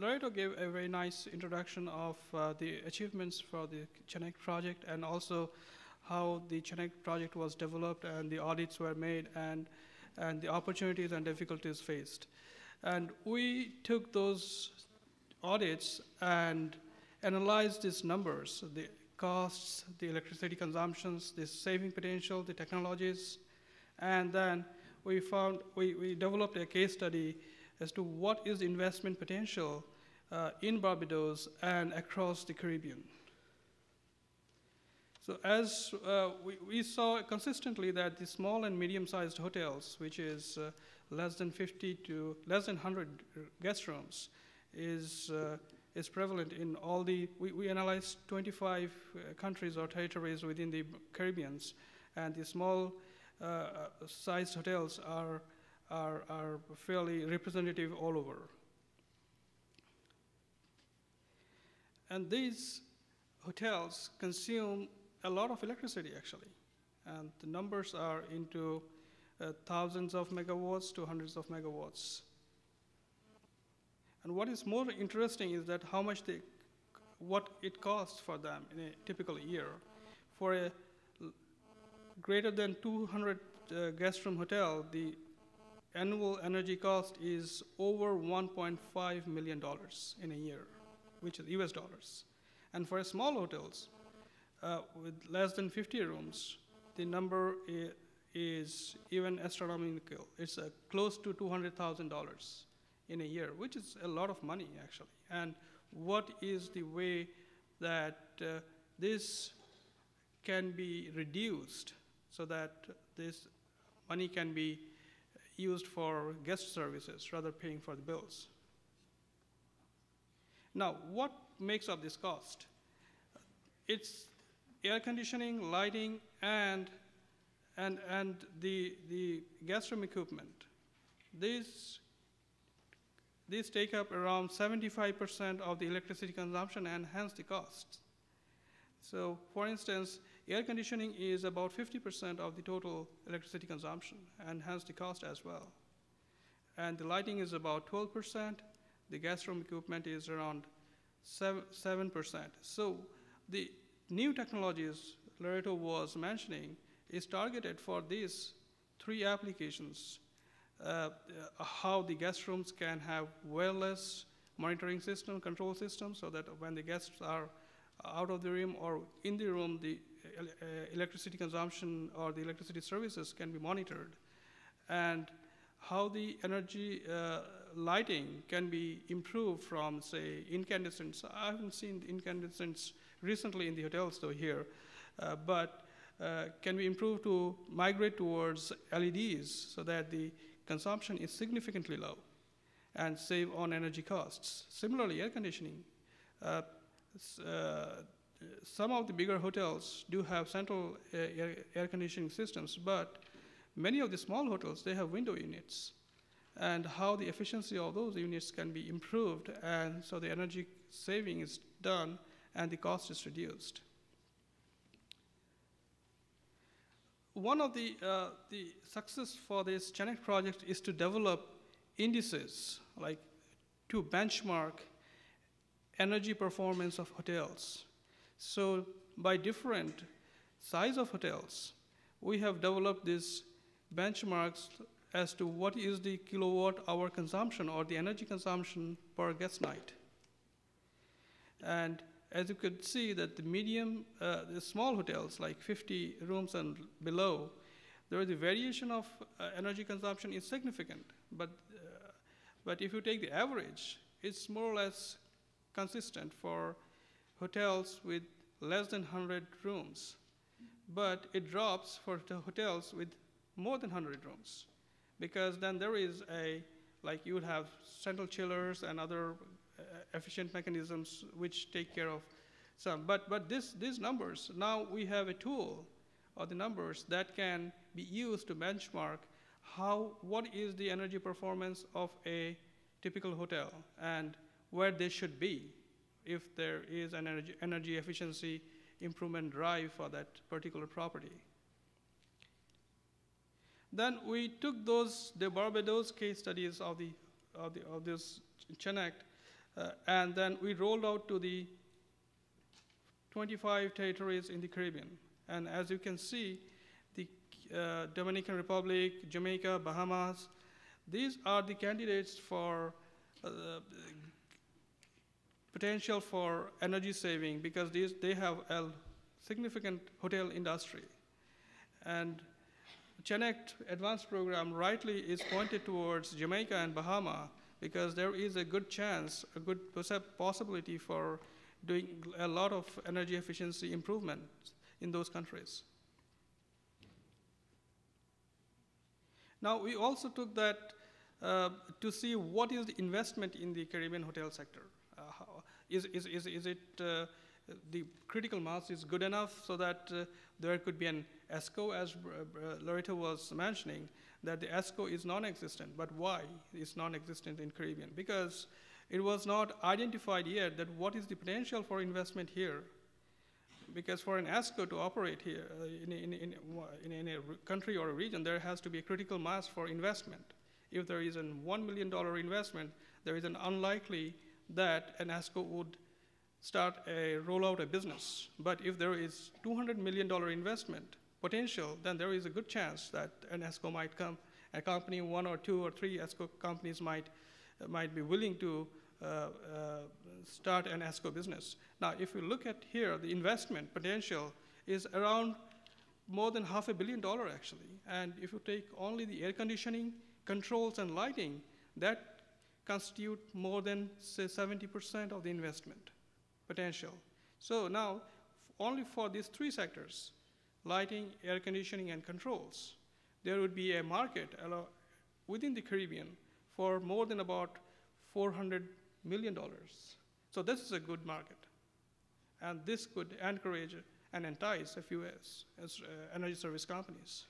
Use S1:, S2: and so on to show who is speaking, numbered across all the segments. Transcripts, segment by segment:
S1: Loreto gave a very nice introduction of the achievements for the Connect project and also how the Connect project was developed and the audits were made and the opportunities and difficulties faced. And we took those audits and analyzed these numbers, the costs, the electricity consumptions, the saving potential, the technologies, and then we developed a case study as to what is the investment potential in Barbados and across the Caribbean. So as we saw consistently that the small and medium-sized hotels, which is less than 50 to less than 100 guest rooms, is prevalent in all the, we analyzed 25 countries or territories within the Caribbean, and the small sized hotels are fairly representative all over. And these hotels consume a lot of electricity, actually. And the numbers are into thousands of megawatts to hundreds of megawatts. And what is more interesting is that how much what it costs for them in a typical year. For a greater than 200 guest room hotel, the annual energy cost is over $1.5 million in a year, which is US dollars. And for small hotels with less than 50 rooms, the number is even astronomical. It's close to $200,000 in a year, which is a lot of money, actually. And what is the way that this can be reduced so that this money can be used for guest services rather than paying for the bills? Now, what makes up this cost? It's air conditioning, lighting, and the guest room equipment. These take up around 75% of the electricity consumption and hence the costs. So for instance, air conditioning is about 50% of the total electricity consumption and hence the cost as well. And the lighting is about 12%. The guest room equipment is around 7%. So the new technologies Loreto was mentioning is targeted for these three applications. How the guest rooms can have wireless monitoring system, control system, so that when the guests are out of the room or in the room, the electricity consumption or the electricity services can be monitored. And how the energy lighting can be improved from, say, incandescents. I haven't seen the incandescents recently in the hotels though here, but can be improved to migrate towards LEDs so that the consumption is significantly low and save on energy costs. Similarly, air conditioning. Some of the bigger hotels do have central air conditioning systems, but many of the small hotels, they have window units. And how the efficiency of those units can be improved, and so the energy saving is done and the cost is reduced. One of the success for this Connect project is to develop indices, like to benchmark energy performance of hotels. So by different size of hotels, we have developed these benchmarks as to what is the kilowatt hour consumption or the energy consumption per guest night. And as you could see that the small hotels like 50 rooms and below, the variation of energy consumption is significant. But if you take the average, it's more or less consistent for hotels with less than 100 rooms. But it drops for the hotels with more than 100 rooms. Because then there is like you would have central chillers and other efficient mechanisms which take care of some. But these numbers, now we have a tool or the numbers that can be used to benchmark what is the energy performance of a typical hotel and where they should be if there is an energy efficiency improvement drive for that particular property. Then we took the Barbados case studies of this Connect And then we rolled out to the 25 territories in the Caribbean. And as you can see, the Dominican Republic, Jamaica, Bahamas, these are the candidates for potential for energy saving because they have a significant hotel industry. And Connect Advanced Program rightly is pointed towards Jamaica and Bahama because there is a good chance, a good possibility for doing a lot of energy efficiency improvements in those countries. Now, we also took that to see what is the investment in the Caribbean hotel sector. Is it the critical mass is good enough so that there could be an ESCO, as Loretta was mentioning, that the ESCO is non-existent. But why is non-existent in Caribbean? Because it was not identified yet that what is the potential for investment here. Because for an ESCO to operate here in a country or a region, there has to be a critical mass for investment. If there is a $1 million investment, there is an unlikely that an ESCO would roll out a business. But if there is $200 million investment potential, then there is a good chance that an ESCO might come. A company, 1 or 2 or 3 ESCO companies might be willing to start an ESCO business. Now, if you look at here, the investment potential is around more than $500 million actually. And if you take only the air conditioning, controls, and lighting, that constitute more than, say, 70% of the investment potential. So now, only for these 3 sectors, lighting, air conditioning, and controls, there would be a market within the Caribbean for more than about $400 million. So this is a good market. And this could encourage and entice a few energy service companies.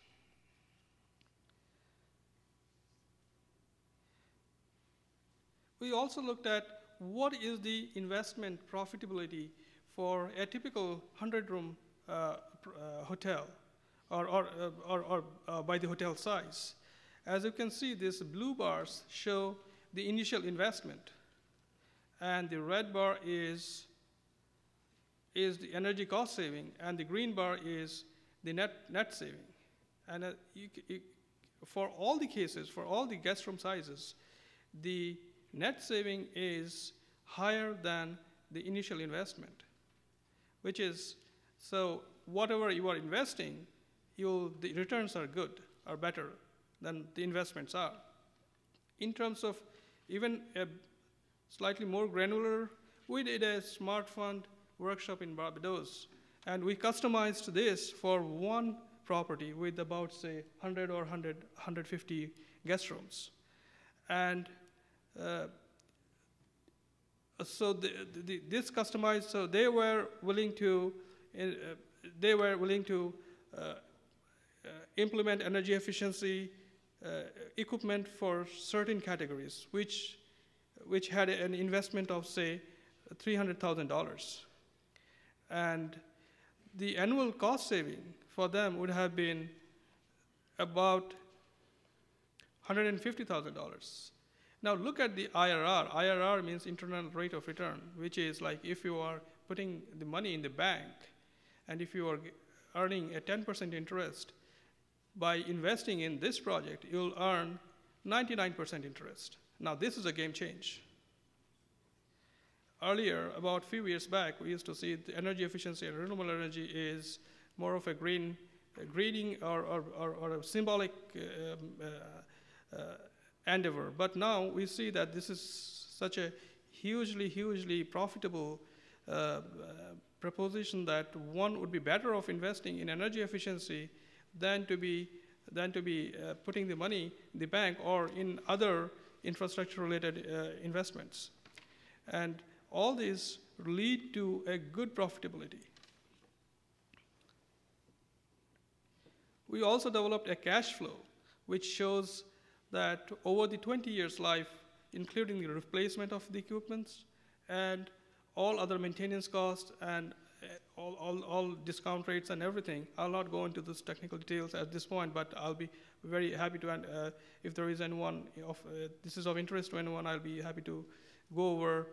S1: We also looked at what is the investment profitability for a typical 100-room hotel or by the hotel size. As you can see, these blue bars show the initial investment, and the red bar is the energy cost saving, and the green bar is the net saving. And for all the cases, for all the guest room sizes, the net saving is higher than the initial investment, which is, so whatever you are investing, the returns are good, are better than the investments are. In terms of even a slightly more granular, we did a smart fund workshop in Barbados, and we customized this for one property with about, say, 100 or 150 guest rooms. And so this customized, so they were willing to implement energy efficiency equipment for certain categories, which had an investment of, say, $300,000. And the annual cost saving for them would have been about $150,000. Now look at the IRR. IRR means internal rate of return, which is like if you are putting the money in the bank, and if you are earning a 10% interest, by investing in this project, you'll earn 99% interest. Now this is a game change. Earlier, about a few years back, we used to see the energy efficiency and renewable energy is more of a greening or a symbolic endeavor. But now we see that this is such a hugely profitable proposition that one would be better off investing in energy efficiency than to be putting the money in the bank or in other infrastructure-related investments. And all these lead to a good profitability. We also developed a cash flow, which shows that over the 20 years life, including the replacement of the equipments and all other maintenance costs and all discount rates and everything, I'll not go into those technical details at this point, but I'll be very happy to, if there is anyone, this is of interest to anyone, I'll be happy to go over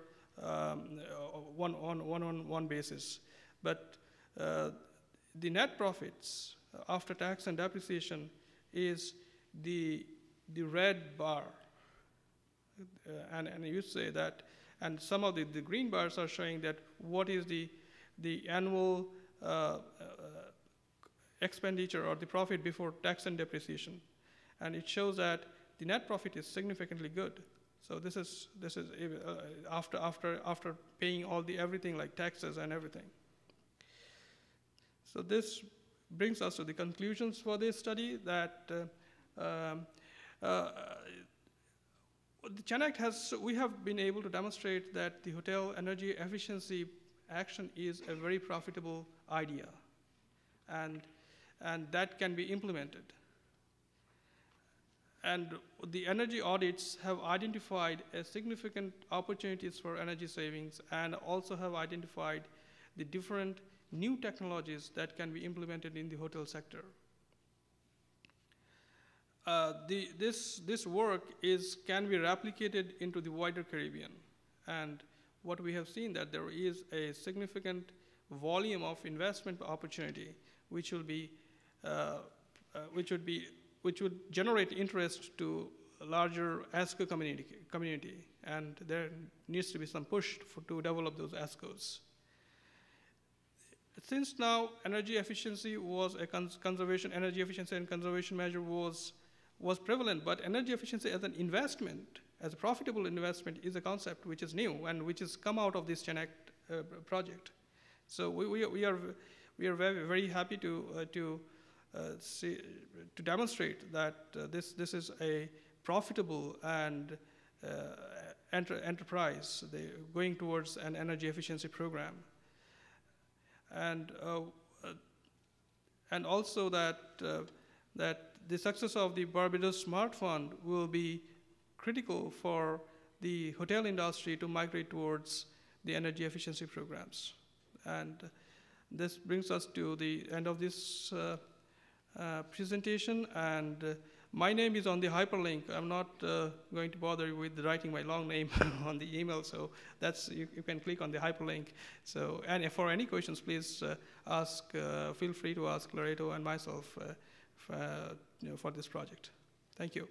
S1: one basis. But the net profits after tax and depreciation is the red bar. And you say that, and some of the green bars are showing that what is the annual expenditure or the profit before tax and depreciation. And it shows that the net profit is significantly good. So this is after paying everything like taxes and everything. So this brings us to the conclusions for this study that the China Act we have been able to demonstrate that the hotel energy efficiency action is a very profitable idea, and that can be implemented. And the energy audits have identified significant opportunities for energy savings, and also have identified the different new technologies that can be implemented in the hotel sector. This work can be replicated into the wider Caribbean, and what we have seen that there is a significant volume of investment opportunity which would generate interest to a larger ESCO community, and there needs to be some push to develop those ESCOs. Since now energy efficiency was a energy efficiency and conservation measure was prevalent, but energy efficiency as an investment, as a profitable investment, is a concept which is new and which has come out of this China Act project. So we are very, very happy to demonstrate that this is a profitable and enterprise going towards an energy efficiency program, and also that the success of the Barbados Smart Fund will be critical for the hotel industry to migrate towards the energy efficiency programs. And this brings us to the end of this presentation, and my name is on the hyperlink. I'm not going to bother with writing my long name on the email, so you can click on the hyperlink. So, and for any questions, please feel free to ask Loreto and myself for this project. Thank you.